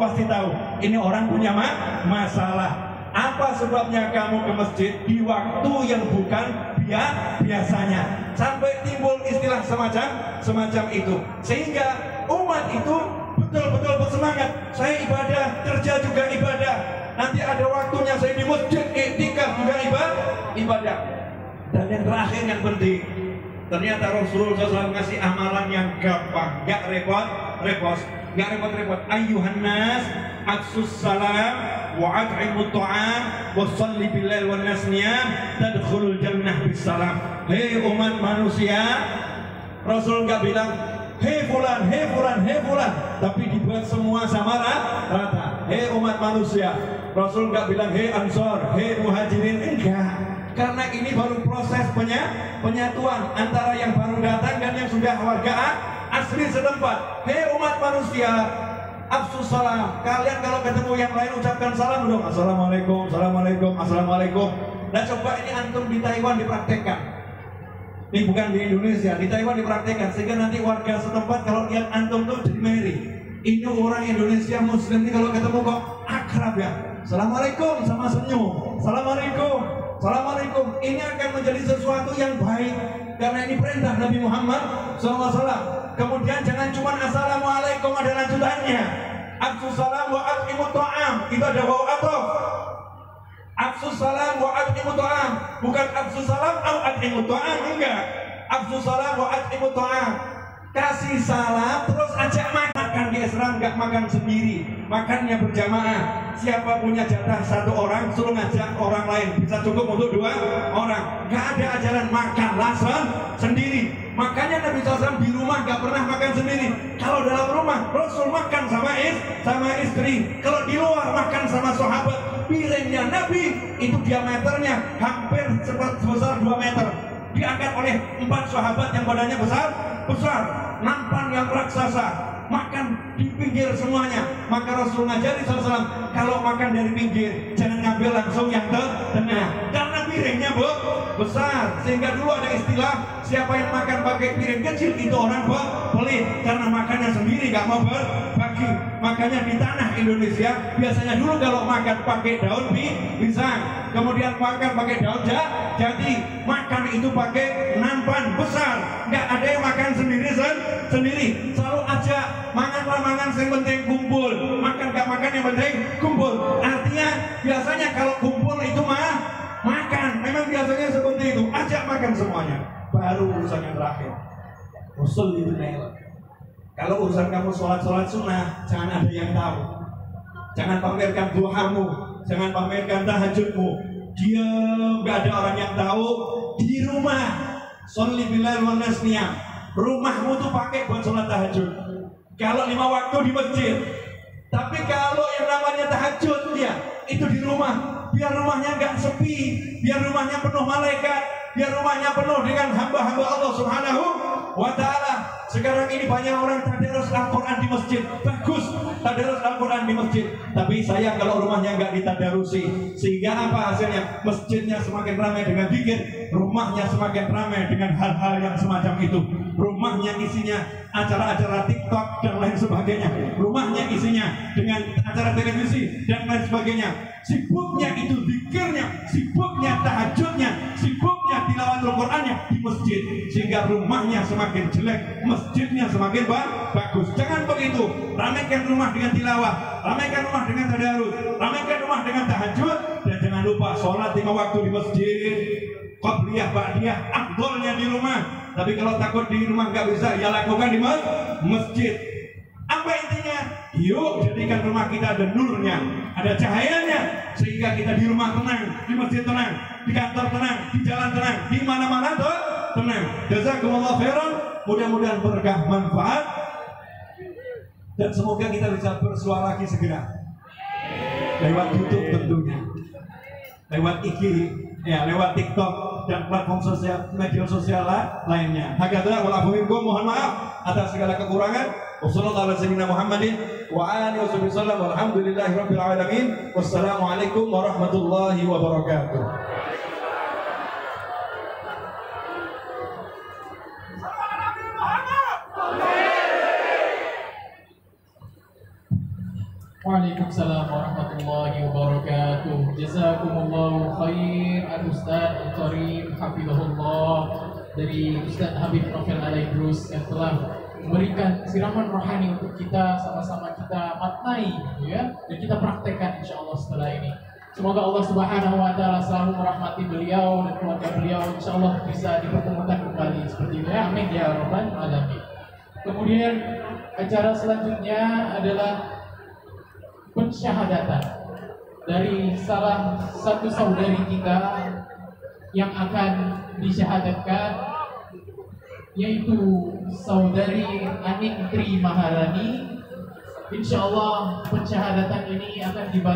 pasti tahu ini orang punya masalah. Apa sebabnya kamu ke masjid di waktu yang bukan biasanya, sampai timbul istilah semacam itu, sehingga umat itu betul-betul bersemangat. Saya ibadah, kerja juga ibadah. Nanti ada waktunya saya di masjid, iktikaf juga ibadah. Dan yang terakhir yang penting, ternyata Rasulullah SAW ngasih amalan yang gampang, gak repot-repot. Ayyuhan nas, aksus salam wa at'imut ta'am wa salli billail wan nas niyam tadkhulul jannah bisalam. Hei umat manusia, Rasul nggak bilang hei fulan, tapi dibuat semua sama rata. Hei umat manusia, Rasul nggak bilang hei ansor, hei muhajirin, enggak. Karena ini baru proses penyatuan antara yang baru datang dan yang sudah warga asli setempat. Hei umat manusia, afsus salam. Kalian kalau ketemu yang lain ucapkan salam dong. Assalamualaikum, assalamualaikum. Nah coba ini antum di Taiwan dipraktekkan. Ini bukan di Indonesia, di Taiwan dipraktekkan, sehingga nanti warga setempat kalau lihat antum tuh jadi meri. Ini orang Indonesia Muslim ini kalau ketemu kok akrab ya. Assalamualaikum sama senyum. Assalamualaikum. Ini akan menjadi sesuatu yang baik karena ini perintah Nabi Muhammad SAW. Kemudian jangan cuma assalamualaikum, ada lanjutannya. Afsus salam wa at'imut ta'am. Itu ada waw atrof. Afsus salam wa at'imut ta'am. Bukan afsus salam au at'imut ta'am, enggak. Afsus salam wa at'imut ta'am. Kasih salam terus ajak makan di Islam, enggak makan sendiri. Makannya berjamaah. Siapa punya jatah satu orang suruh ngajak orang lain, bisa cukup untuk 2 orang. Enggak ada ajaran makanlah sendiri. Makanya Nabi SAW di rumah gak pernah makan sendiri. Kalau dalam rumah Rasul makan sama istri. Kalau di luar makan sama sahabat. Piringnya Nabi itu diameternya hampir sebesar 2 meter. Diangkat oleh 4 sahabat yang badannya besar. Nampan yang raksasa. Makan di pinggir semuanya. Maka Rasul ngajari SAW, kalau makan dari pinggir jangan ngambil langsung yang tengah, karena piringnya besar. Sehingga dulu ada istilah, siapa yang makan pakai piring kecil itu orang pelit, karena makannya sendiri gak mau berbagi. Makanya di tanah Indonesia biasanya dulu kalau makan pakai daun pisang, kemudian makan pakai daun jati, makan itu pakai nampan besar. Gak ada yang makan sendiri. Selalu ajak mangan yang penting kumpul, makan gak makan yang penting kumpul. Artinya biasanya kalau kumpul itu makan, memang biasanya seperti itu, ajak makan semuanya. Baru urusan yang terakhir, usul itu nih. Kalau urusan kamu sholat sunnah, jangan ada yang tahu. Jangan pamerkan duhamu, jangan pamerkan tahajudmu. Diam, gak ada orang yang tahu. Di rumah, sholli billail wan nas niyam. Rumahmu tuh pakai buat sholat tahajud. Kalau 5 waktu di masjid. Tapi kalau yang namanya tahajud dia itu di rumah. Biar rumahnya nggak sepi, biar rumahnya penuh malaikat, biar rumahnya penuh dengan hamba-hamba Allah Subhanahu wa Ta'ala. Sekarang ini banyak orang tadarus Al-Quran di masjid. Bagus, tadarus Al-Quran di masjid. Tapi sayang kalau rumahnya nggak ditadarusi. Sehingga apa hasilnya? Masjidnya semakin ramai dengan zikir, rumahnya semakin ramai dengan hal-hal yang semacam itu. Rumahnya isinya acara-acara TikTok dan lain sebagainya. Rumahnya isinya dengan acara televisi dan lain sebagainya. Sibuknya itu zikirnya, sibuknya tahajudnya, sibuknya tilawatul Qur'annya di masjid. Sehingga rumahnya semakin jelek, masjidnya semakin bagus. Jangan begitu. Ramaikan rumah dengan tilawah, ramaikan rumah dengan tadarus, ramaikan rumah dengan tahajud, dan jangan lupa sholat 5 waktu di masjid. Qabliyah, ba'diyah, afdolnya di rumah. Tapi kalau takut di rumah nggak bisa, ya lakukan di masjid. Apa intinya? Yuk jadikan rumah kita ada nurnya, ada cahayanya, sehingga kita di rumah tenang, di masjid tenang, di kantor tenang, di jalan tenang, di mana-mana tenang. Jazakumullah khairan. Mudah-mudahan berkah manfaat, dan semoga kita bisa bersuara lagi segera lewat YouTube tentunya, lewat IG, ya, lewat TikTok dan platform sosial, media sosial lainnya. Hakadha wal afu minkum, mohon maaf atas segala kekurangan. Wassalamualaikum warahmatullahi wabarakatuh. Waalaikumsalam warahmatullahi wabarakatuh. Jazakumullahu khair Al-Ustaz Al-Karim Hafizahullah dari Ustaz Habib Novel Alaidrus yang telah memberikan siraman rohani untuk kita, sama-sama kita maknai ya, dan kita praktekkan insyaallah setelah ini. Semoga Allah Subhanahu wa taala selalu merahmati beliau dan keluarga beliau, insyaallah bisa dipertemukan kembali seperti ini. Amin ya rabbal alamin. Kemudian acara selanjutnya adalah pensyahadatan dari salah satu saudari kita yang akan disyahadatkan, yaitu saudari Aning Tri Maharani. Insyaallah pensyahadatan ini akan dibantu